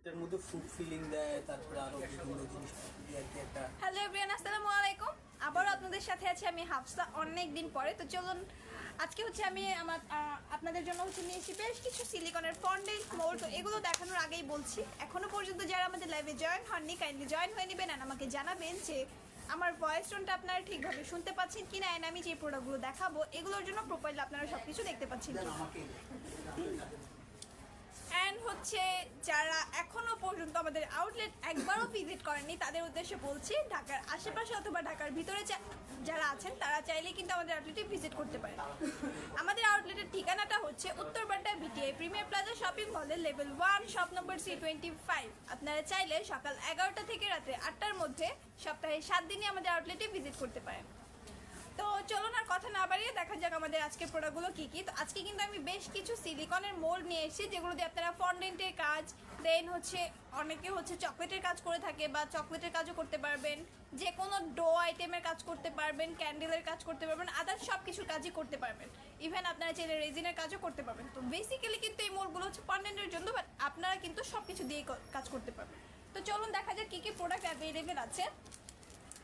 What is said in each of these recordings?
এটার মধ্যে food feeling দেয়, তারপরে আরো বিভিন্ন জিনিস দিয়ে আর কি একটা। হ্যালো এভরিওয়ান, আসসালামু আলাইকুম। আবারও আপনাদের সাথে আছি আমি হাফসা, অনেক দিন পরে। তো চলুন, আজকে হচ্ছে আমি আপনাদের জন্য হচ্ছে নিয়ে এসেছি বেশ কিছু সিলিকনের ফন্ডেন্ট মোল্ড। তো এগুলো দেখানোর আগেই বলছি, এখনো পর্যন্ত যারা আমাদের লাইভে জয়েন হননি কাইন্ডলি জয়েন হয়ে নেবেন আর আমাকে জানাবেন যে আমার ভয়েস টোনটা আপনারা ঠিকভাবে শুনতে পাচ্ছেন কিনা, এন্ড আমি যে প্রোডাক্টগুলো দেখাবো এগুলোর জন্য প্রোফাইলে আপনারা সব কিছু দেখতে পাচ্ছেন। অ্যান্ড হচ্ছে যারা এখনও পর্যন্ত আমাদের আউটলেট একবারও ভিজিট করেননি তাদের উদ্দেশ্যে বলছি, ঢাকার আশেপাশে অথবা ঢাকার ভিতরে যারা আছেন তারা চাইলে কিন্তু আমাদের আউটলেটে ভিজিট করতে পারেন। আমাদের আউটলেটের ঠিকানাটা হচ্ছে Uttar Badda BTI premier plaza shopping মলের লেভেল 1 শপ নম্বর C25। আপনারা চাইলে সকাল 11টা থেকে রাত্রে 8টার মধ্যে সপ্তাহে 7 দিনই আমাদের আউটলেটে ভিজিট করতে পারেন। তো চলুন আর কথা না বাড়িয়ে দেখা যাক আমাদের আজকের প্রোডাক্টগুলো কী কী। তো আজকে কিন্তু আমি বেশ কিছু সিলিকনের মোল্ড নিয়ে এসেছি, যেগুলো দিয়ে আপনারা ফন্ডেন্টের কাজ, দেন হচ্ছে অনেকে হচ্ছে চকলেটের কাজ করে থাকে বা চকলেটের কাজও করতে পারবেন, যে কোনো ডো আইটেমের কাজ করতে পারবেন, ক্যান্ডেলের কাজ করতে পারবেন, আদার্স সব কিছু কাজই করতে পারবেন। ইভেন আপনারা চাইলে রেজিনের কাজও করতে পারবেন। তো বেসিক্যালি কিন্তু এই মোল্ডগুলো হচ্ছে ফন্ডেন্টের জন্য, বাট আপনারা কিন্তু সব কিছু দিয়েই কাজ করতে পারবেন। তো চলুন দেখা যাক কী কী প্রোডাক্ট অ্যাভেলেবেল আছে।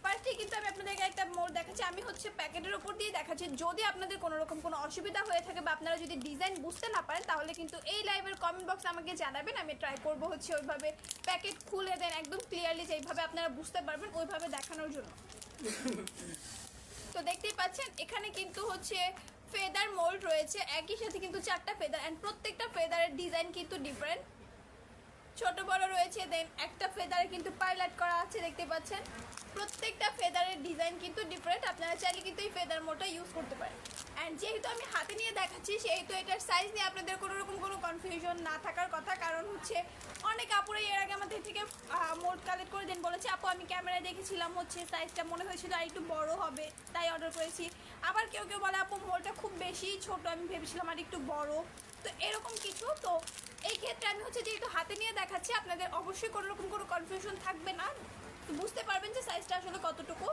ফার্স্টে কিন্তু আমি আপনাদেরকে একটা মোল্ড দেখাচ্ছি, আমি হচ্ছে প্যাকেটের উপর দিয়ে দেখাচ্ছি। যদি আপনাদের কোনো রকম কোনো অসুবিধা হয়ে থাকে বা আপনারা যদি ডিজাইন বুঝতে না পারেন তাহলে কিন্তু এই লাইভের কমেন্ট বক্সে আমাকে জানাবেন, আমি ট্রাই করবো হচ্ছে ওইভাবে প্যাকেট খুলে দেন একদম ক্লিয়ারলি যেইভাবে আপনারা বুঝতে পারবেন ওইভাবে দেখানোর জন্য। তো দেখতেই পাচ্ছেন এখানে কিন্তু হচ্ছে ফেদার মোল্ড রয়েছে, একই সাথে কিন্তু 4টা ফেদার, অ্যান্ড প্রত্যেকটা ফেদারের ডিজাইন কিন্তু ডিফারেন্ট, ছোট বড় রয়েছে। দেন একটা ফেদারে কিন্তু পাইলট করা আছে, দেখতে পাচ্ছেন। প্রত্যেকটা ফেদারের ডিজাইন কিন্তু ডিফারেন্ট, আপনারা চাইলে কিন্তু এই ফেদার মোডটা ইউজ করতে পারেন। অ্যান্ড যেহেতু আমি হাতে নিয়ে দেখাচ্ছি সেহেতু এটার সাইজ নিয়ে আপনাদের কোনো রকম কোনো কনফিউশন না থাকার কথা, কারণ হচ্ছে অনেক আপুরা এর আগে আমাদের থেকে মোড কালেক্ট করে দেন, বলেছে আপু আমি ক্যামেরায় দেখেছিলাম হচ্ছে সাইজটা মনে হয়েছিল আর একটু বড় হবে তাই অর্ডার করেছি। আবার কেউ কেউ বলে আপু মোডটা খুব বেশি ছোট, আমি ভেবেছিলাম আর একটু বড়। তো এরকম কিছু। তো এই ক্ষেত্রে আমি হচ্ছে যেহেতু হাতে নিয়ে দেখাচ্ছি আপনাদের অবশ্যই কোনো রকম কোনো কনফিউশন থাকবে না, বুঝতে পারবেন যে সাইজটা আসলে কতটুকু।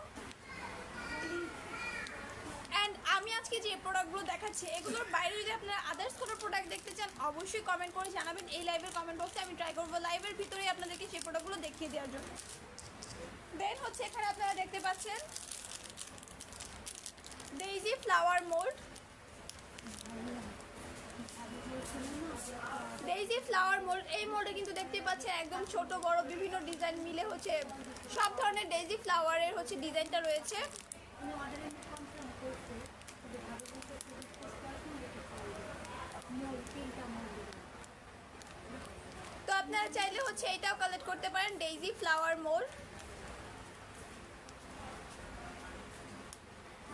অ্যান্ড আমি আজকে যে প্রোডাক্টগুলো দেখাচ্ছি এগুলোর বাইরে যদি আপনারা আদার্স কোনো প্রোডাক্ট দেখতে চান অবশ্যই কমেন্ট করে জানাবেন এই লাইভের কমেন্ট বক্সে, আমি ট্রাই করবো লাইভের ভিতরেই আপনাদেরকে সেই প্রোডাক্টগুলো দেখিয়ে দেওয়ার জন্য। দেন হচ্ছে এখানে আপনারা দেখতে পাচ্ছেন daisy flower mould. Daisy flower mould, এই মোল্ডে কিন্তু দেখতে পাচ্ছেন একদম ছোট বড় বিভিন্ন ডিজাইন মিলে হচ্ছে সব ধরনের ডেইজি ফ্লাওয়ারের হচ্ছে ডিজাইনটা রয়েছে। তো আপনারা চাইলে হচ্ছে এটাও কালেক্ট করতে পারেন, daisy flower mould.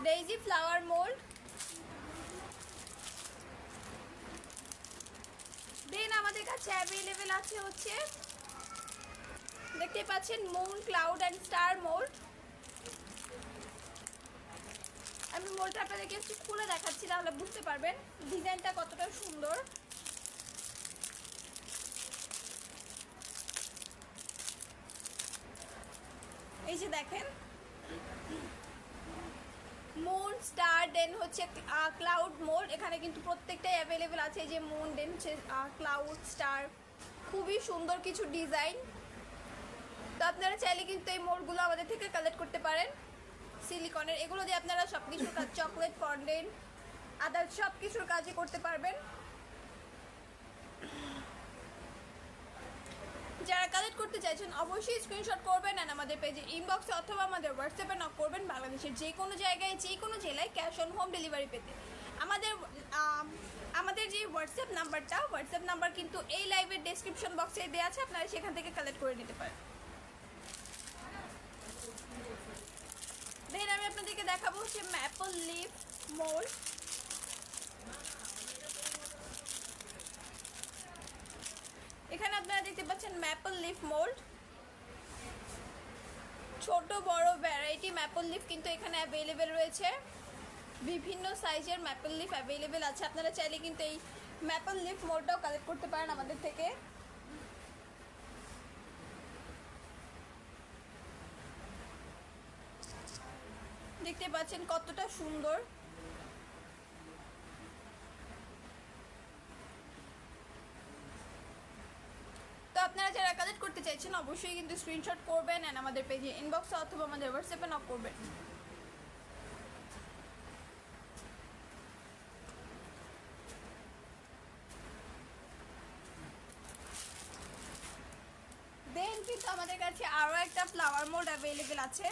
Daisy flower mould. Then আমাদের কাছে অ্যাভেলেবেল আছে হচ্ছে দেখতে পাচ্ছেন moon, cloud and star mould. আমি মোল্ডটা আপনাদেরকে একটু খুলে দেখাচ্ছি তাহলে বুঝতে পারবেন ডিজাইনটা কতটা সুন্দর। এই যে দেখেন মুন, স্টার, দেন হচ্ছে ক্লাউড মোল্ড। এখানে কিন্তু প্রত্যেকটাই অ্যাভেলেবেল আছে, এই যে মুন, দেন হচ্ছে ক্লাউড, স্টার, খুবই সুন্দর কিছু ডিজাইন। তো আপনারা চাইলে কিন্তু এই মোল্ডগুলো আমাদের থেকে কালেক্ট করতে পারেন সিলিকনের। এগুলো দিয়ে আপনারা সব কিছুর কাজ, চকলেট, ফন্ডেন্ট, আদার সব কিছুর কাজই করতে পারবেন। যারা কালেক্ট করতে চাইছেন অবশ্যই স্ক্রিনশট করবেন আর আমাদের পেজে ইনবক্সে অথবা আমাদের হোয়াটসঅ্যাপে নক করবেন, বাংলাদেশের যে কোনো জায়গায় যে কোনো জেলায় ক্যাশ অন হোম ডেলিভারি পেতে। আমাদের যে হোয়াটসঅ্যাপ নাম্বার কিন্তু এই লাইভের ডেসক্রিপশন বক্সে দেওয়া আছে, আপনারা সেখান থেকে কালেক্ট করে নিতে পারেন। দেন আমি আপনাদেরকে দেখাবো হচ্ছে ম্যাপল লিফ মোল্ড। এখানে আপনারা দেখতে পাচ্ছেন ম্যাপল লিফ মোল্ড, ছোট বড় ভ্যারাইটি ম্যাপল লিফ কিন্তু এখানে অ্যাভেলেবেল রয়েছে, বিভিন্ন সাইজের ম্যাপল লিফ অ্যাভেলেবেল আছে। আপনারা চাইলে কিন্তু এই ম্যাপল লিফ মোল্ডটাও কালেক্ট করতে পারেন আমাদের থেকে। দেখতে পাচ্ছেন কতটা সুন্দর। তো আপনারা যারা যারা কালেক্ট করতে চাইছেন অবশ্যই কিন্তু স্ক্রিনশট করবেন অ্যান্ড আমাদের পেজে ইনবক্সে অথবা আমাদের হোয়াটসঅ্যাপে নক করবেন। দেন কিন্তু আমাদের কাছে আরও একটা ফ্লাওয়ার মোল্ড অ্যাভেলেবেল আছে।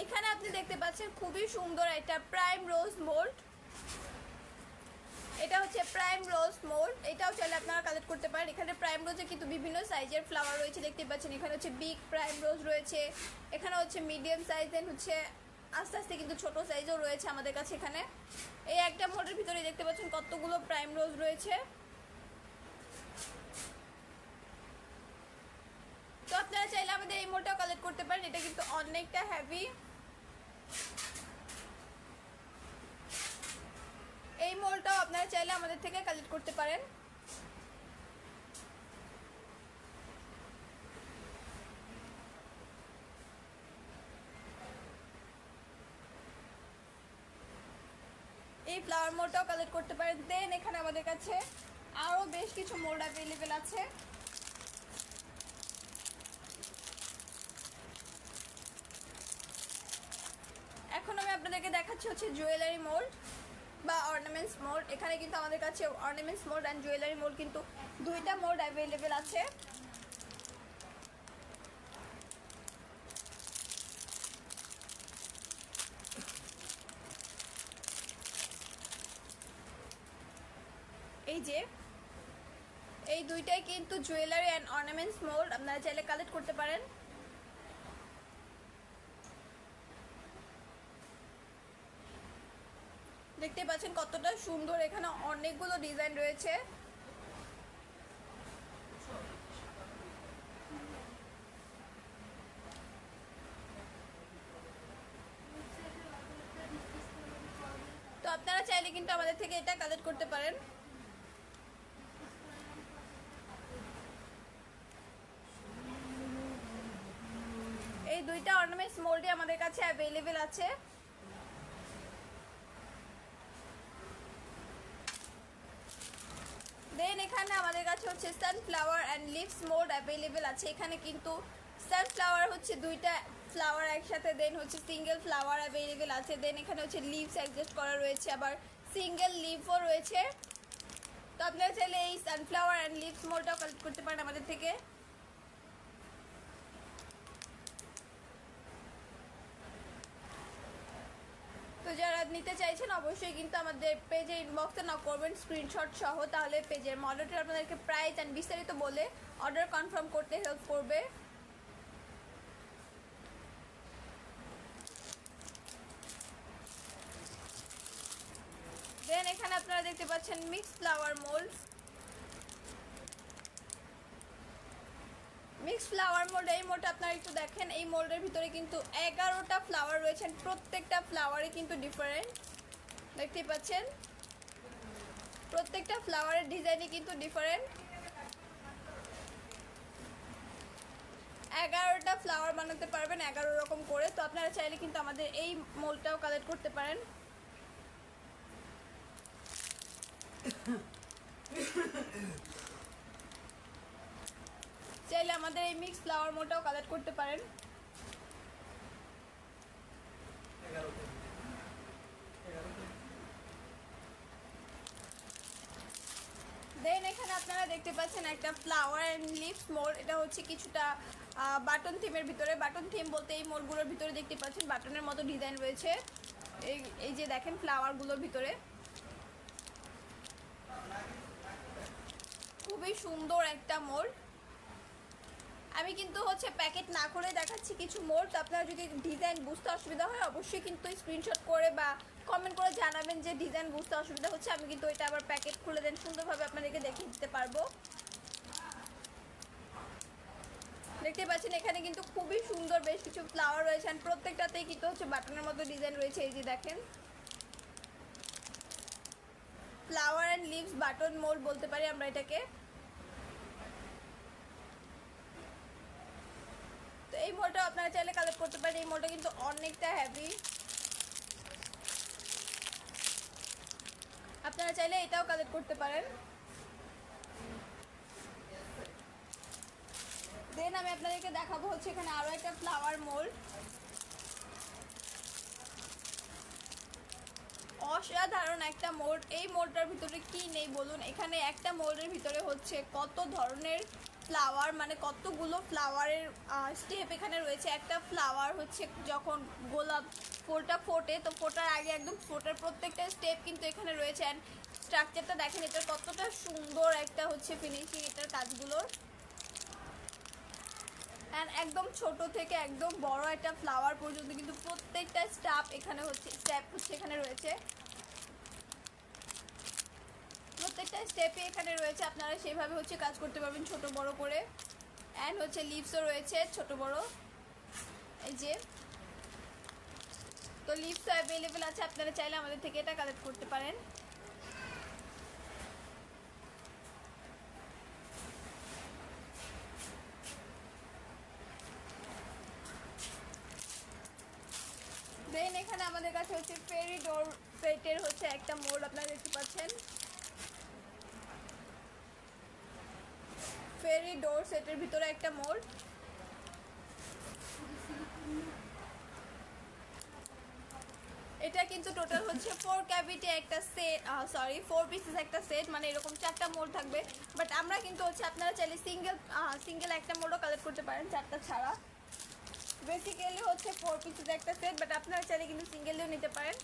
এখানে আপনি দেখতে পাচ্ছেন খুবই সুন্দর একটা প্রাইম রোজ মোল্ড। এটা হচ্ছে প্রাইম রোজ মোল্ড, এটাও চাইলে আপনারা কালেক্ট করতে পারেন। এখানে প্রাইম রোজে কিন্তু বিভিন্ন সাইজের ফ্লাওয়ার রয়েছে, দেখতে পাচ্ছেন। এখানে হচ্ছে বিগ প্রাইম রোজ রয়েছে, এখানে হচ্ছে মিডিয়াম সাইজ, দেন হচ্ছে আস্তে আস্তে কিন্তু ছোট সাইজও রয়েছে আমাদের কাছে। এখানে এই একটা মোল্ডের ভিতরে দেখতে পাচ্ছেন কতগুলো প্রাইম রোজ রয়েছে। তো আপনারা চাইলে আমাদের এই মোল্ডটাও কালেক্ট করতে পারেন, এটা কিন্তু অনেকটা হেভি। এই মোল্ডটাও আপনারা চাইলে আমাদের থেকে কালেক্ট করতে পারেন। এই ফ্লাওয়ার মোল্ডটাও কালেক্ট করতে পারেন। দেন এখানে আমাদের কাছে আরও বেশ কিছু মোল্ড অ্যাভেলেবেল আছে। এখন আমি আপনাদেরকে দেখাচ্ছি হচ্ছে জুয়েলারি মোল্ড বা অর্নামেন্টস মোল্ড। এখানে কিন্তু আমাদের কাছে ornaments mould and jewellery mould কিন্তু দুইটা মোল্ড অ্যাভেলেবেল আছে। এই যে এই দুইটাই কিন্তু জুয়েলারি অ্যান্ড অর্নামেন্টস মোল্ড, আপনারা চাইলে কালেক্ট করতে পারেন। দেখতে পাচ্ছেন কতটা সুন্দর, এখানে অনেকগুলো ডিজাইন রয়েছে। তো আপনারা চাইলে কিন্তু আমাদের থেকে এটা কালেক্ট করতে পারেন। এই দুইটা অর্নামেন্টস মোল্ডই আমাদের কাছে অ্যাভেলেবেল আছে। দেন এখানে আমাদের কাছে হচ্ছে sunflower and leaves mould available আছে। এখানে কিন্তু সানফ্লাওয়ার হচ্ছে দুইটা ফ্লাওয়ার একসাথে, দেন হচ্ছে সিঙ্গেল ফ্লাওয়ার অ্যাভেলেবেল আছে। দেন এখানে হচ্ছে লিভস অ্যাডজাস্ট করা রয়েছে, আবার সিঙ্গেল লিভও রয়েছে। তো আপনারা চাইলে এই সানফ্লাওয়ার অ্যান্ড লিভস মোল্ডটাও কালেক্ট করতে পারেন আমাদের থেকে। তো যারা নিতে চাইছেন অবশ্যই কিন্তু আমাদের পেজে ইনবক্সে নক করবেন স্ক্রিনশট সহ, তাহলে পেজের মডারেটর আপনাদেরকে প্রাইস অ্যান্ড বিস্তারিত বলে অর্ডার কনফার্ম করতে হেল্প করবে। দেন এখানে আপনারা দেখতে পাচ্ছেন mix flower mould. Mix flower mould, এই মোল্ডটা আপনারা একটু দেখেন। এই মোল্ডের ভিতরে কিন্তু 11টা ফ্লাওয়ার রয়েছে, প্রত্যেকটা ফ্লাওয়ারে কিন্তু ডিফারেন্ট, দেখতে পাচ্ছেন। প্রত্যেকটা ফ্লাওয়ারের ডিজাইনই কিন্তু ডিফারেন্ট। 11টা ফ্লাওয়ার বানাতে পারবেন 11 রকম করে। তো আপনারা চাইলে কিন্তু আমাদের এই মোল্ডটাও কালেক্ট করতে পারেন। চাইলে আমাদের এই মিক্স ফ্লাওয়ার মোল্ডটাও কালেক্ট করতে পারেন। দেন এখানে আপনারা দেখতে পাচ্ছেন একটা ফ্লাওয়ার অ্যান্ড লিভস মোল্ড। এটা হচ্ছে কিছুটা বাটন থিমের ভিতরে। বাটন থিম বলতে এই মোল্ডগুলোর ভিতরে দেখতে পাচ্ছেন বাটনের মতো ডিজাইন রয়েছে। এই যে দেখেন ফ্লাওয়ারগুলোর ভিতরে খুবই সুন্দর একটা মোল্ড। আমি কিন্তু হচ্ছে প্যাকেট না করে দেখাচ্ছি কিছু মোল্ড। আপনারা যদি ডিজাইন বুঝতে অসুবিধা হয় অবশ্যই কিন্তু স্ক্রিনশট করে বা কমেন্ট করে জানাবেন যে ডিজাইন বুঝতে অসুবিধা হচ্ছে। আমি কিন্তু এটা আবার প্যাকেট খুলে দেন সুন্দরভাবে আপনাদেরকে দেখিয়ে দিতে পারবো। দেখতে পাচ্ছেন এখানে কিন্তু খুবই সুন্দর বেশ কিছু ফ্লাওয়ার রয়েছে, আর প্রত্যেকটাতেই কিন্তু হচ্ছে বাটনের মতো ডিজাইন রয়েছে। এই যে দেখেন flower and leaves button mould বলতে পারি আমরা এটাকে। তো এই মোলটা আপনারা চাইলে কালেক্ট করতে পারেন। এই মোলটা কিন্তু অনেকটা হেভি, আপনারা চাইলে এটাও কালেক্ট করতে পারেন। দেন আমি আপনাদেরকে দেখাবো হচ্ছে এখানে আরো একটা ফ্লাওয়ার মোল্ড। অসাধারণ একটা মোল্ড। এই মোল্ডটার ভিতরে কি নেই বলুন, এখানে একটা মোল্ডের ভিতরে হচ্ছে কত ধরনের ফ্লাওয়ার, মানে কতগুলো ফ্লাওয়ারের স্টেপ এখানে রয়েছে। একটা ফ্লাওয়ার হচ্ছে যখন গোলাপ ফুলটা ফোটে, তো ফোটার আগে একদম ফোটার প্রত্যেকটা স্টেপ কিন্তু এখানে রয়েছে। অ্যান্ড স্ট্রাকচারটা দেখেন, এটার কতটা সুন্দর একটা হচ্ছে ফিনিশিং এটার কাজগুলোর। অ্যান্ড একদম ছোট থেকে একদম বড় একটা ফ্লাওয়ার পর্যন্ত কিন্তু প্রত্যেকটা স্টেপ এখানে হচ্ছে এখানে রয়েছে। প্রত্যেকটা স্টেপে এখানে রয়েছে, আপনারা সেভাবে হচ্ছে কাজ করতে পারবেন ছোট বড় করে। অ্যান্ড হচ্ছে লিভসও রয়েছে ছোট বড়, এই যে। তো লিভসও অ্যাভেলেবেল আছে, আপনারা চাইলে আমাদের থেকে এটা কালেক্ট করতে পারেন। দেন এখানে আমাদের কাছে হচ্ছে ফেরি ডোর সেটের হচ্ছে একটা মোল্ড আপনারা দেখতে পাচ্ছেন। ফেরি ডোর সেটের ভিতরে একটা মোল্ড। এটা কিন্তু টোটাল হচ্ছে 4 ক্যাভিটি একটা সেট, 4 পিসেস একটা সেট, মানে এরকম 4টা মোল্ড থাকবে। বাট আমরা কিন্তু হচ্ছে আপনারা চাইলে সিঙ্গেল একটা মোল্ডও কালেক্ট করতে পারেন 4টা ছাড়া। বেসিক্যালি হচ্ছে 4 পিসেস একটা সেট, বাট আপনারা চাইলে কিন্তু সিঙ্গেলও নিতে পারেন।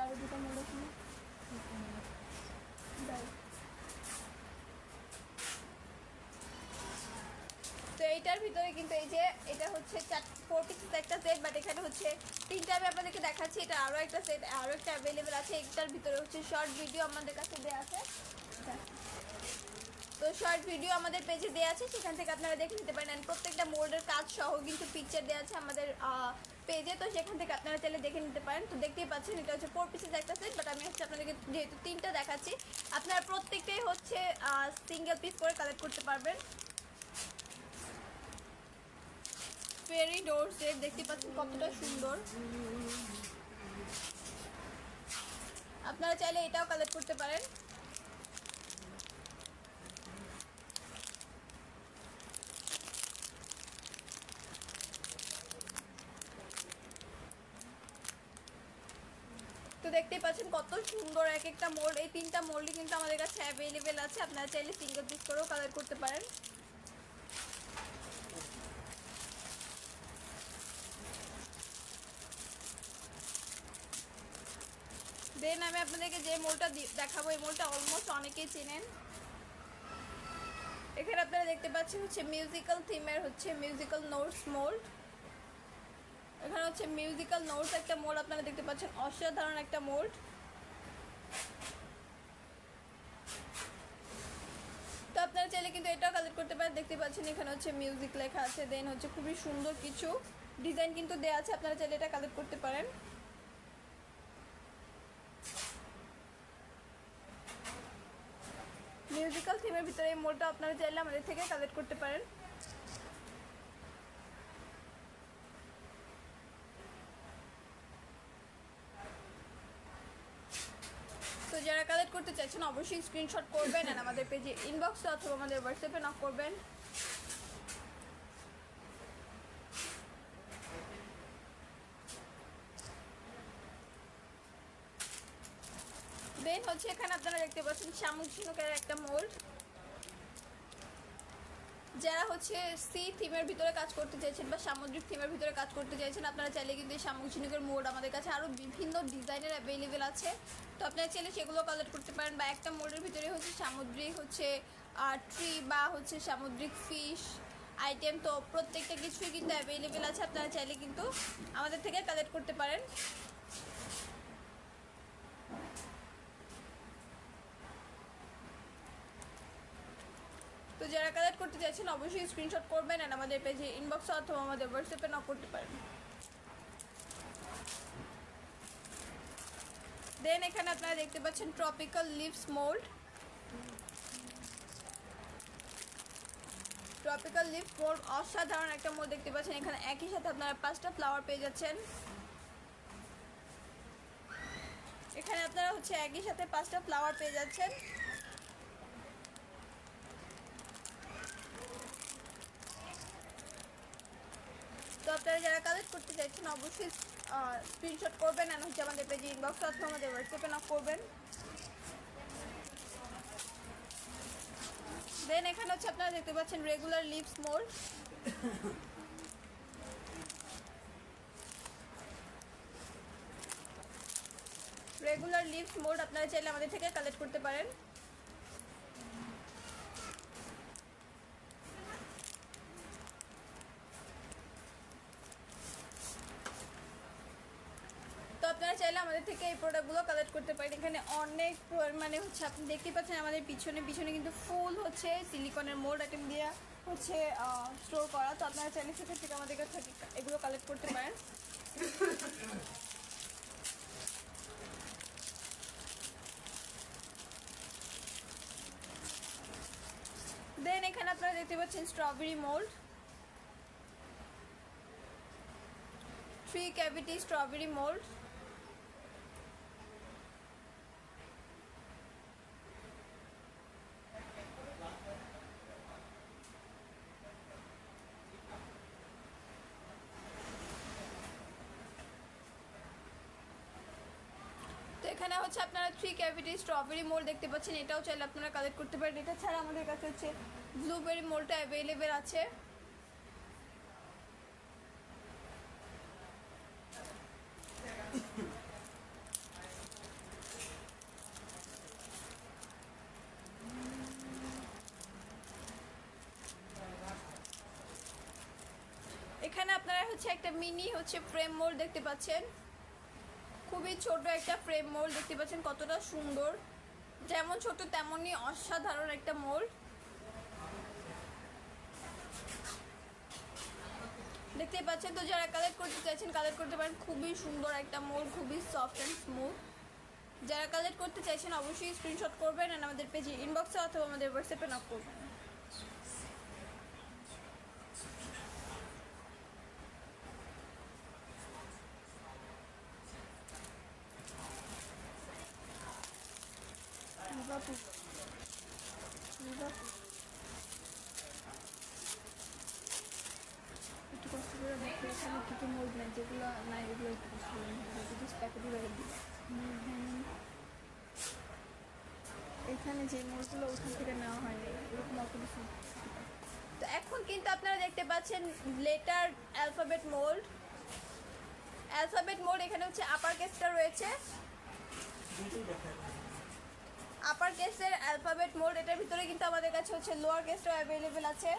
আরো দুটো মোল্ড আছে। তো এইটার ভিতরে কিন্তু এই যে এটা হচ্ছে 4 পিসেস একটা সেট, বাট এখানে হচ্ছে 3টা আমি আপনাদেরকে দেখাচ্ছি। এটা আরও একটা সেট, আরও একটা অ্যাভেলেবেল আছে। এটার ভিতরে হচ্ছে শর্ট ভিডিও আমাদের কাছে দেওয়া আছে। তো শর্ট ভিডিও আমাদের পেজে দেওয়া আছে, সেখান থেকে আপনারা দেখে নিতে পারেন। অ্যান্ড প্রত্যেকটা মোল্ডের কাজ সহ কিন্তু পিকচার দেওয়া আছে আমাদের পেজে, তো সেখান থেকে আপনারা চাইলে দেখে নিতে পারেন। তো দেখতেই পাচ্ছেন এটা হচ্ছে 4 পিসেস একটা সেট, বাট আমি হচ্ছে আপনাদেরকে যেহেতু 3টা দেখাচ্ছি, আপনারা প্রত্যেকটাই হচ্ছে সিঙ্গেল পিস করে কালেক্ট করতে পারবেন। ফেরি ডোর সেট দেখতে পাচ্ছেন কতটা সুন্দর, আপনারা চাইলে এটাও কালেক্ট করতে পারেন। তো দেখতেই পাচ্ছেন কত সুন্দর এক একটা মোল্ড। এই 3টা মোল্ডই কিন্তু আমাদের কাছে অ্যাভেলেবেল আছে, আপনারা চাইলে সিঙ্গেল পিস করেও কালেক্ট করতে পারেন। দেন আমি আপনাদেরকে যে মোল্ডটা দেখাবো, এই মোল্ডটা অলমোস্ট অনেকেই চেনেন। এখানে আপনারা দেখতে পাচ্ছেন হচ্ছে মিউজিক্যাল থিমের হচ্ছে মিউজিক্যাল নোটস মোল্ড। এখানে হচ্ছে মিউজিক্যাল নোটস একটা মোল্ড আপনারা দেখতে পাচ্ছেন, অসাধারণ একটা মোল্ড। তো আপনারা চাইলে কিন্তু এটাও কালেক্ট করতে পারেন। দেখতে পাচ্ছেন এখানে হচ্ছে মিউজিক লেখা আছে, দেন হচ্ছে খুবই সুন্দর কিছু ডিজাইন কিন্তু দেওয়া আছে, আপনারা চাইলে এটা কালেক্ট করতে পারেন। মিউজিক্যাল থিমের ভিতরে এই মোল্ডটা আপনারা চাইলে আমাদের থেকে কালেক্ট করতে পারেন। তো যারা কালেক্ট করতে চাইছেন অবশ্যই স্ক্রিনশট করবেন, আর আমাদের পেজে ইনবক্সে অথবা আমাদের হোয়াটসঅ্যাপে নক করবেন। দেন হচ্ছে এখানে আপনারা দেখতে পাচ্ছেন শামুক ঝিনুকের একটা মোল্ড। যারা হচ্ছে সি থিমের ভিতরে কাজ করতে চাইছেন বা সামুদ্রিক থিমের ভিতরে কাজ করতে চাইছেন, আপনারা চাইলে কিন্তু এই শামুক ঝিনুকের মোল্ড আমাদের কাছে আরও বিভিন্ন ডিজাইনের অ্যাভেলেবেল আছে, তো আপনারা চাইলে সেগুলো কালেক্ট করতে পারেন। বা একটা মোল্ডের ভিতরে হচ্ছে সামুদ্রিক হচ্ছে ট্রি বা হচ্ছে সামুদ্রিক ফিশ আইটেম, তো প্রত্যেকটা কিছুই কিন্তু অ্যাভেলেবেল আছে, আপনারা চাইলে কিন্তু আমাদের থেকে কালেক্ট করতে পারেন। তো যারা কালেক্ট করতে চাইছেন অবশ্যই স্ক্রিনশট করবেন, আর আমাদের পেজে ইনবক্সে অথবা আমাদের হোয়াটসঅ্যাপে নক করতে পারেন। দেন এখানে আপনারা দেখতে পাচ্ছেন tropical leaves mould. Tropical leaves mould অসাধারণ একটা মোল্ড দেখতে পাচ্ছেন। এখানে একই সাথে আপনারা 5টা ফ্লাওয়ার পেয়ে যাচ্ছেন। এখানে আপনারা হচ্ছে একই সাথে 5টা ফ্লাওয়ার পেয়ে যাচ্ছেন। তো আপনারা যারা কালেক্ট করতে চাইছেন অবশ্যই স্ক্রিনশট করবেন আর হচ্ছে আমাদের পেজে ইনবক্স অথবা আমাদের হোয়াটসঅ্যাপে নক করবেন। দেন এখানে হচ্ছে আপনারা দেখতে পাচ্ছেন regular leaves mould. Regular leaves mould আপনারা চাইলে আমাদের থেকে কালেক্ট করতে পারেন। আপনারা চাইলে আমাদের থেকে এই প্রোডাক্টগুলো কালেক্ট করতে পারেন। এখানে অনেক মানে হচ্ছে আপনি দেখতে পাচ্ছেন আমাদের পিছনে কিন্তু ফুল হচ্ছে সিলিকনের মোল্ড আইটেম দিয়ে হচ্ছে স্টোর করা। তো আপনারা চাইলে সেখান থেকে আমাদের কাছে এগুলো কালেক্ট করতে পারেন। দেন এখানে আপনারা দেখতে পাচ্ছেন strawberry mould, 3 cavity strawberry mould. এখানে হচ্ছে আপনারা 3 ক্যাভিটি স্ট্রবেরি মোল্ড দেখতে পাচ্ছেন। এটাও চাইলে আপনারা কালেক্ট করতে পারেন। এটা ছাড়া আমাদের কাছে হচ্ছে ব্লুবেরি মোল্ডটা অ্যাভেলেবেল আছে। এখানে আপনারা হচ্ছে একটা মিনি হচ্ছে ফ্রেম মোল্ড দেখতে পাচ্ছেন। খুবই ছোট একটা ফ্রেম মোল্ড দেখতে পাচ্ছেন কতটা সুন্দর, যেমন ছোট তেমনই অসাধারণ একটা মোল্ড দেখতে পাচ্ছেন। তো যারা কালেক্ট করতে চাইছেন কালেক্ট করতে পারেন। খুবই সুন্দর একটা মোল্ড, খুবই সফট অ্যান্ড স্মুথ। যারা কালেক্ট করতে চাইছেন অবশ্যই স্ক্রিনশট করবেন আর আমাদের পেজে ইনবক্সে অথবা আমাদের হোয়াটসঅ্যাপে নক করবেন। একটু কষ্ট করে দেখতে এখানে কিছু মোল্ড নেই, যেগুলো নাই এগুলো একটু কষ্ট করে প্যাকেটে রেখে দিই। এখানে যে মোল্ডগুলো ওখান থেকে নেওয়া হয়নি এরকম অত কিছু। তো এখন কিন্তু আপনারা দেখতে পাচ্ছেন letter alphabet mould. Alphabet mould এখানে হচ্ছে আপার কেসটা রয়েছে, আপার কেসের অ্যালফাবেট মোল্ড। এটার ভিতরে কিন্তু আমাদের কাছে হচ্ছে লোয়ার কেসটাও অ্যাভেলেবেল আছে।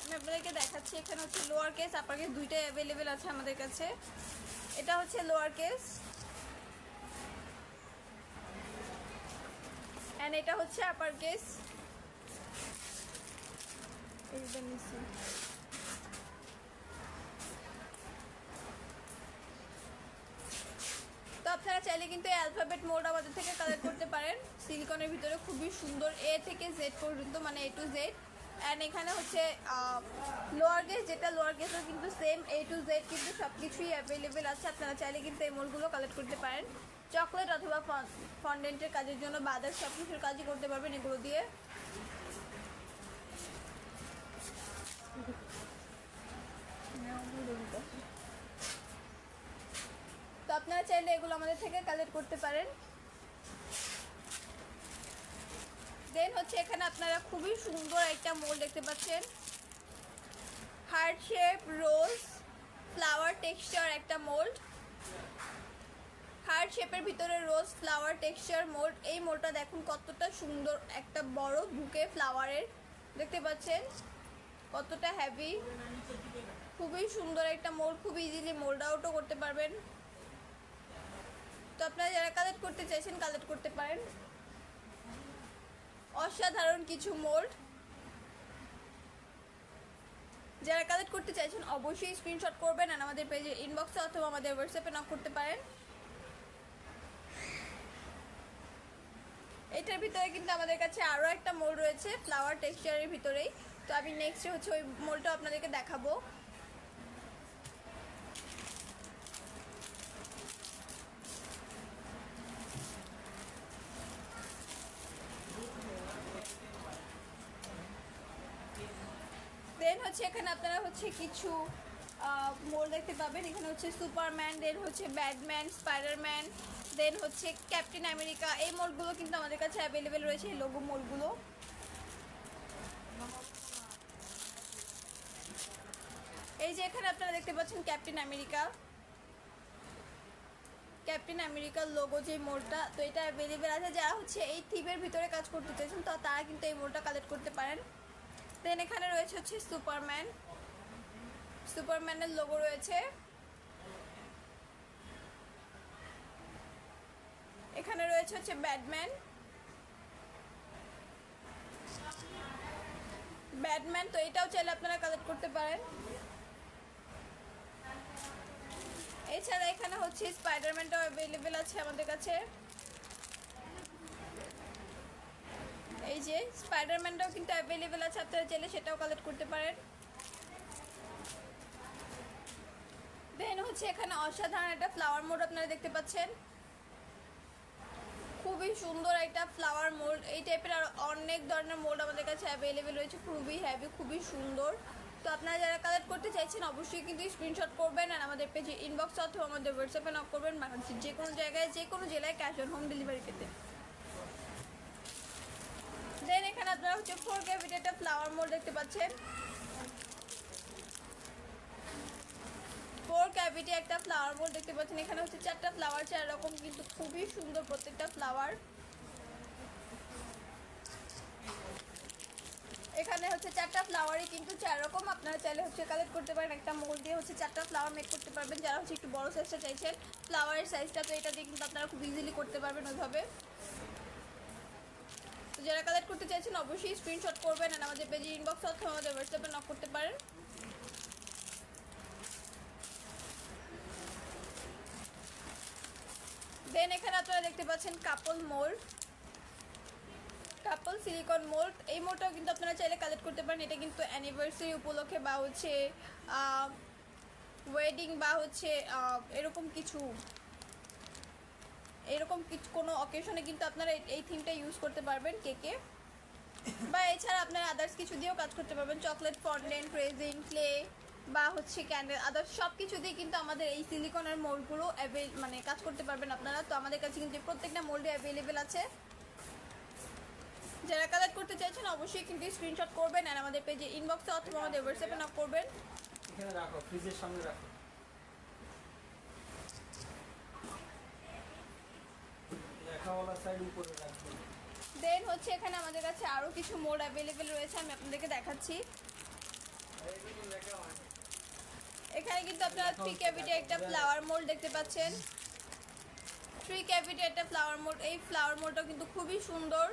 আমি আপনাদেরকে দেখাচ্ছি। এখানে হচ্ছে লোয়ার কেস আপার কেস দুইটাই অ্যাভেলেবেল আছে আমাদের কাছে। এটা হচ্ছে লোয়ার কেস এন্ড এটা হচ্ছে আপার কেস। এইটা নিচে তো আপনারা চাইলে কিন্তু এই অ্যালফাবেট মোড আমাদের থেকে কালেক্ট করতে পারেন। সিলিকনের ভিতরে খুবই সুন্দর এ থেকে জেড পর্যন্ত, মানে এ টু জেড। অ্যান্ড এখানে হচ্ছে লোয়ার কেস, যেটা লোয়ার কেসও কিন্তু সেম এ টু জেড কিন্তু সব কিছুই অ্যাভেলেবেল আছে। আপনারা চাইলে কিন্তু এই মোডগুলো কালেক্ট করতে পারেন। চকলেট অথবা ফন্ডেন্টের কাজের জন্য বা আদার সব কিছুর কাজই করতে পারবেন এগুলো দিয়ে। তো আপনারা চাইলে এগুলো আমাদের থেকে কালেক্ট করতে পারেন। দেন হচ্ছে এখানে আপনারা খুবই সুন্দর একটা মোল্ড দেখতে পাচ্ছেন, হার্ট শেপ রোজ ফ্লাওয়ার টেক্সচার একটা মোল্ড। হার্ট শেপের ভিতরে রোজ ফ্লাওয়ার টেক্সচার মোল্ড। এই মোল্ডটা দেখুন কতটা সুন্দর, একটা বড় বুকে ফ্লাওয়ারের দেখতে পাচ্ছেন, কতটা হেভি, খুবই সুন্দর একটা মোল্ড। খুব ইজিলি মোল্ড আউটও করতে পারবেন। তো আপনারা যারা কালেক্ট করতে চাইছেন কালেক্ট করতে পারেন। অসাধারণ কিছু মোল্ড। যারা কালেক্ট করতে চাইছেন অবশ্যই স্ক্রিনশট করবেন আর আমাদের পেজের ইনবক্সে অথবা আমাদের হোয়াটসঅ্যাপে নক করতে পারেন। এটার ভিতরে কিন্তু আমাদের কাছে আরও একটা মোল রয়েছে ফ্লাওয়ার টেক্সচারের ভিতরেই। তো আমি নেক্সট হচ্ছে ওই মোলটা আপনাদেরকে দেখাবো। দেন হচ্ছে এখানে আপনারা হচ্ছে কিছু মোল দেখতে পাবেন। এখানে হচ্ছে সুপারম্যান, দেন হচ্ছে ব্যাটম্যান, স্পাইডারম্যান, দেন হচ্ছে ক্যাপ্টেন আমেরিকা। এই মোলগুলো কিন্তু আমাদের কাছে অ্যাভেলেবেল রয়েছে, এই লোগো মোলগুলো। এই যে এখানে আপনারা দেখতে পাচ্ছেন ক্যাপ্টেন আমেরিকা, ক্যাপ্টেন আমেরিকার লোগো যে মোলটা, তো এটা অ্যাভেলেবেল আছে। যারা হচ্ছে এই থিমের ভিতরে কাজ করতে চাইছেন তো তারা কিন্তু এই মোলটা কালেক্ট করতে পারেন। দেন এখানে রয়েছে হচ্ছে সুপারম্যান, সুপারম্যানের লোগো রয়েছে। এখানে রয়েছে হচ্ছে ব্যাটম্যান, ব্যাটম্যান তো এটাও চাইলে আপনারা কালেক্ট করতে পারেন। এছাড়া এখানে হচ্ছে স্পাইডারম্যানটাও অ্যাভেলেবেল আছে আমাদের কাছে। এই যে স্পাইডারম্যানটাও কিন্তু অ্যাভেলেবেল আছে, আপনারা চাইলে সেটাও কালেক্ট করতে পারেন। দেন হচ্ছে এখানে অসাধারণ একটা ফ্লাওয়ার মোড আপনারা দেখতে পাচ্ছেন, খুবই সুন্দর একটা ফ্লাওয়ার মোল্ড। এই টাইপের আর অনেক ধরনের মোল্ড আমাদের কাছে অ্যাভেলেবেল রয়েছে, খুবই হ্যাভি, খুবই সুন্দর। তো আপনারা যারা কালেক্ট করতে চাইছেন অবশ্যই কিন্তু স্ক্রিনশট করবেন আর আমাদের পেজে ইনবক্স অথবা আমাদের হোয়াটসঅ্যাপে নক করবেন বাংলাদেশের যে কোনো জায়গায় যে কোনো জেলায় ক্যাশ অন হোম ডেলিভারি পেতে। দেন এখানে আপনারা হচ্ছে 4 ক্যাভিটি একটা ফ্লাওয়ার মোল্ড দেখতে পাচ্ছেন, 4 ক্যাভিটি একটা ফ্লাওয়ার মোল্ড দেখতে পাচ্ছেন। এখানে হচ্ছে 4টা ফ্লাওয়ার, 4 রকম, কিন্তু খুবই সুন্দর প্রত্যেকটা ফ্লাওয়ার। এখানে হচ্ছে 4টা ফ্লাওয়ারই কিন্তু 4 রকম, আপনারা চাইলে হচ্ছে কালেক্ট করতে পারেন। একটা মোল্ড দিয়ে হচ্ছে 4টা ফ্লাওয়ার মেক করতে পারবেন। যারা হচ্ছে একটু বড় সাইজটা চাইছেন ফ্লাওয়ারের সাইজটা, তো এটা দিয়ে কিন্তু আপনারা খুব ইজিলি করতে পারবেন ওইভাবে। তো যারা কালেক্ট করতে চাইছেন অবশ্যই স্ক্রিনশট করবেন আর আমাদের পেজে ইনবক্স অথবা আমাদের হোয়াটসঅ্যাপে নক করতে পারেন। দেন এখানে আপনারা দেখতে পাচ্ছেন কাপল মোল্ড, কাপল সিলিকন মোল্ড। এই মোল্ডটাও কিন্তু আপনারা চাইলে কালেক্ট করতে পারেন। এটা কিন্তু অ্যানিভার্সারি উপলক্ষে বা হচ্ছে ওয়েডিং বা হচ্ছে এরকম কিছু কোনো অকেশনে কিন্তু আপনারা এই থিমটা ইউজ করতে পারবেন কেকে, বা এছাড়া আপনারা আদার্স কিছু দিয়েও কাজ করতে পারবেন। চকলেট ফন্ডেন্ট, রেজিন, ক্লে বা হচ্ছে ক্যান্ডেল, আদার্স সব কিছু দিয়ে কিন্তু আমাদের এই সিলিকনের মোল্ডগুলো মানে কাজ করতে পারবেন আপনারা। তো আমাদের কাছে কিন্তু প্রত্যেকটা মোল্ডে অ্যাভেলেবেল আছে। যারা কালেক্ট করতে চাইছেন অবশ্যই কিন্তু স্ক্রিনশট করবেন আর আমাদের পেজে ইনবক্সে অথবা আমাদের হোয়াটসঅ্যাপে নক করবেন। এখানে রাখো, ফ্রিজের সামনে রাখো। লেখাওয়ালা সাইড উপরে রাখো। দেন হচ্ছে এখানে আমাদের কাছে আরও কিছু মোড অ্যাভেলেবেল রয়েছে, আমি আপনাদেরকে দেখাচ্ছি। এখানে কিন্তু আপনারা 3 ক্যাভিটি একটা ফ্লাওয়ার মোল্ড দেখতে পাচ্ছেন, 3 ক্যাভিটি একটা ফ্লাওয়ার মোল্ড। এই ফ্লাওয়ার মোল্ডটাও কিন্তু খুবই সুন্দর,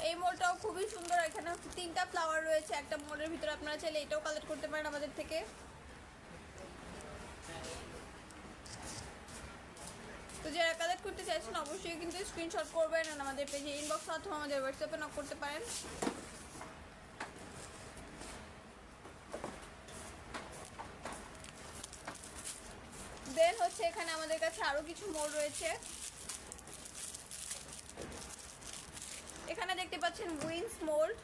এই মোলটাও খুবই সুন্দর। এখানে 3টা ফ্লাওয়ার রয়েছে একটা মোলের ভিতরে, আপনারা চাইলে এটাও কালেক্ট করতে পারেন আমাদের থেকে। তো যারা কালেক্ট করতে চাইছেন অবশ্যই কিন্তু স্ক্রিনশট করবেন আর আমাদের পেজে ইনবক্স অথবা আমাদের হোয়াটসঅ্যাপে নক করতে পারেন। দেন হচ্ছে এখানে আমাদের কাছে আরও কিছু মোল রয়েছে। এখানে দেখতে পাচ্ছেন উইন্স মোল্ড,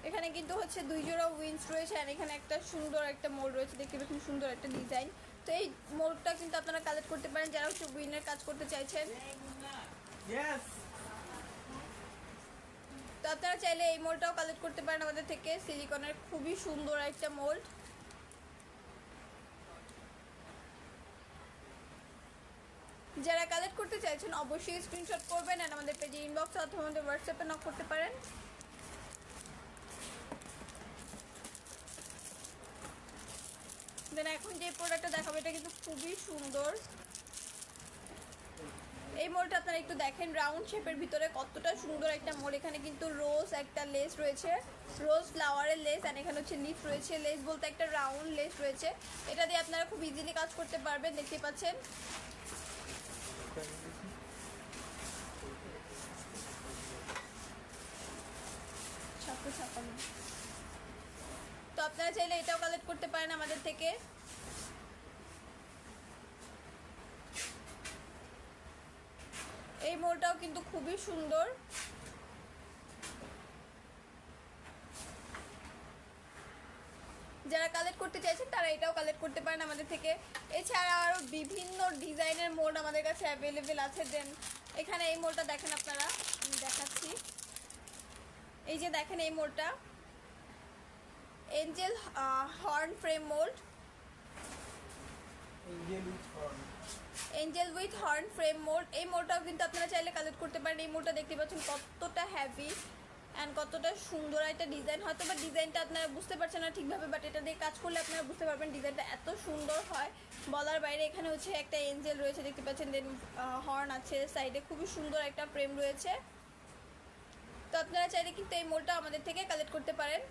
এখানে কিন্তু হচ্ছে 2 জোড়া উইন্স রয়েছে আর এখানে একটা সুন্দর একটা মোল্ড রয়েছে, দেখতে পাচ্ছেন সুন্দর একটা ডিজাইন। তো এই মোল্ডটা কিন্তু আপনারা কালেক্ট করতে পারেন যারা হচ্ছে উইনের কাজ করতে চাইছেন। তো আপনারা চাইলে এই মোল্ডটাও কালেক্ট করতে পারেন আমাদের থেকে, সিলিকনের খুবই সুন্দর একটা মোল্ড। যারা কালেক্ট করতে চাইছেন অবশ্যই স্ক্রিনশট করবেন আর আমাদের পেজে ইনবক্স অথবা আমাদের হোয়াটসঅ্যাপে নক করতে পারেন। দেন এখন যে প্রোডাক্টটা দেখাবো এটা কিন্তু খুবই সুন্দর। এই মোলটা আপনারা একটু দেখেন, রাউন্ড শেপের ভিতরে কতটা সুন্দর একটা মোল। এখানে কিন্তু রোজ একটা লেস রয়েছে, রোজ ফ্লাওয়ারের লেস, আর এখানে হচ্ছে লিফ রয়েছে। লেস বলতে একটা রাউন্ড লেস রয়েছে, এটা দিয়ে আপনারা খুব ইজিলি কাজ করতে পারবেন। দেখতে পাচ্ছেন তো আপনারা চাইলে এটাও কালেক্ট করতে পারেন আমাদের থেকে। এই মোলটাও কিন্তু খুবই সুন্দর। যারা কালেক্ট করতে চাইছেন তারা এটাও কালেক্ট করতে পারেন আমাদের থেকে। এছাড়া আরও বিভিন্ন ডিজাইনের মোড আমাদের কাছে অ্যাভেলেবেল আছে। দেন এখানে এই মোলটা দেখেন আপনারা, আমি দেখাচ্ছি। এই যে দেখেন এই মোলটা angel horn frame mould, angel with horn frame mould. এই মোলটাও কিন্তু আপনারা চাইলে কালেক্ট করতে পারেন। এই মোলটা দেখতে পাচ্ছেন কতটা হ্যাভি অ্যান্ড কতটা সুন্দর একটা ডিজাইন। হয়তো বা ডিজাইনটা আপনারা বুঝতে পারছেন না ঠিকভাবে, বাট এটা দিয়ে কাজ করলে আপনারা বুঝতে পারবেন ডিজাইনটা এত সুন্দর হয় বলার বাইরে। এখানে হচ্ছে একটা এঞ্জেল রয়েছে দেখতে পাচ্ছেন, দেন হর্ন আছে সাইডে, খুবই সুন্দর একটা ফ্রেম রয়েছে। তো আপনারা চাইলে কিন্তু এই মোলটা আমাদের থেকে কালেক্ট করতে পারেন।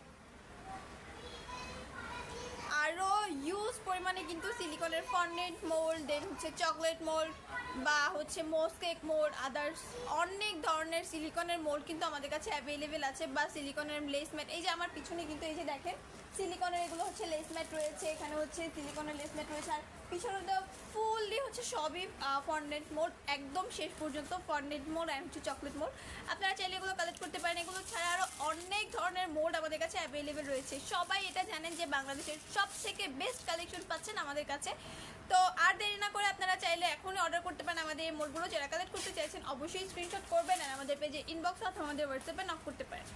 আরও ইউজ পরিমাণে কিন্তু সিলিকনের ফন্ডেন্ট মোল্ড, দেন হচ্ছে চকলেট মোল্ড বা হচ্ছে মোসকেক মোল্ড, আদার্স অনেক ধরনের সিলিকনের মোল্ড কিন্তু আমাদের কাছে অ্যাভেলেবেল আছে, বা সিলিকনের লেস ম্যাট। এই যে আমার পিছনে কিন্তু এই যে দেখেন সিলিকনের এগুলো হচ্ছে লেস ম্যাট রয়েছে, এখানে হচ্ছে সিলিকনের লেস ম্যাট রয়েছে, আর পিছনে তো ফুললি হচ্ছে সবই ফন্ডেন্ট মোল্ড, একদম শেষ পর্যন্ত ফন্ডেন্ট মোল্ড অ্যান্ড হচ্ছে চকলেট মোল্ড। আপনারা চাইলে এগুলো কালেক্ট করতে পারেন। এগুলো ছাড়া আরও অনেক ধরনের মোল্ড আমাদের কাছে অ্যাভেলেবেল রয়েছে। সবাই এটা জানেন যে বাংলাদেশের সব থেকে বেস্ট কালেকশন পাচ্ছেন আমাদের কাছে। তো আর দেরি না করে আপনারা চাইলে এখনই অর্ডার করতে পারেন আমাদের এই মোল্ডগুলো। যারা কালেক্ট করতে চাইছেন অবশ্যই স্ক্রিনশট করবেন আর আমাদের পেজে ইনবক্স অথবা আমাদের হোয়াটসঅ্যাপে নক করতে পারেন।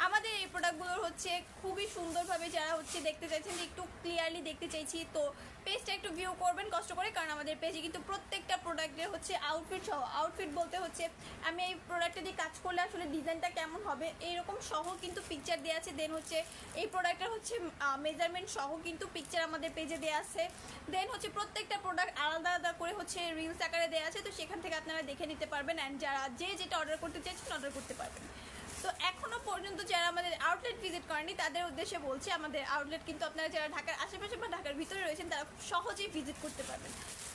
আমাদের এই প্রোডাক্টগুলোর হচ্ছে খুবই সুন্দরভাবে যারা হচ্ছে দেখতে চাইছেন যে একটু ক্লিয়ারলি দেখতে চাইছি, তো পেজটা একটু ভিউ করবেন কষ্ট করে, কারণ আমাদের পেজে কিন্তু প্রত্যেকটা প্রোডাক্টের হচ্ছে আউটফিট সহ, আউটফিট বলতে হচ্ছে আমি এই প্রোডাক্টটা দিয়ে কাজ করলে আসলে ডিজাইনটা কেমন হবে এইরকম সহ কিন্তু পিকচার দেওয়া আছে। দেন হচ্ছে এই প্রোডাক্টের হচ্ছে মেজারমেন্ট সহ কিন্তু পিকচার আমাদের পেজে দেওয়া আছে। দেন হচ্ছে প্রত্যেকটা প্রোডাক্ট আলাদা আলাদা করে হচ্ছে রিলস আকারে দেওয়া আছে, তো সেখান থেকে আপনারা দেখে নিতে পারবেন অ্যান্ড যারা যেটা অর্ডার করতে চাইছেন অর্ডার করতে পারবেন। তো এখনো পর্যন্ত যারা আমাদের আউটলেট ভিজিট করেনি তাদের উদ্দেশ্যে বলছি, আমাদের আউটলেট কিন্তু আপনারা যারা ঢাকার আশেপাশে বা ঢাকার ভিতরে রয়েছেন তারা খুব সহজেই ভিজিট করতে পারবেন।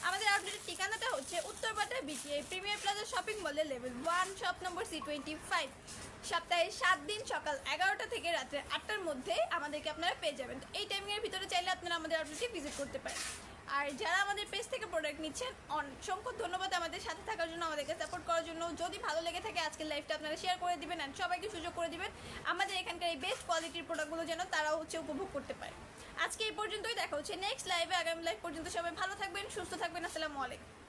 আমাদের আউটলেটের ঠিকানাটা হচ্ছে Uttarpara BTI premier plaza shopping মলের লেভেল 1 শপ নম্বর C25। সপ্তাহে 7 দিন সকাল 11টা থেকে রাত্রে 8টার মধ্যে আমাদেরকে আপনারা পেয়ে যাবেন। তো এই টাইমিংয়ের ভিতরে চাইলে আপনারা আমাদের আউটলেটে ভিজিট করতে পারেন। আর যারা আমাদের পেজ থেকে প্রোডাক্ট নিচ্ছেন অসংখ্য ধন্যবাদ আমাদের সাথে থাকার জন্য, আমাদেরকে সাপোর্ট করার জন্য। যদি ভালো লেগে থাকে আজকের লাইভটা আপনারা শেয়ার করে দিবেন আর সবাইকে সুযোগ করে দিবেন আমাদের এখানকার এই বেস্ট কোয়ালিটির প্রোডাক্টগুলো যেন তারাও হচ্ছে উপভোগ করতে পারে। আজকে এই পর্যন্তই, দেখা হচ্ছে নেক্সট লাইভে। আগামী লাইভ পর্যন্ত সবাই ভালো থাকবেন, সুস্থ থাকবেন। আসসালামু আলাইকুম।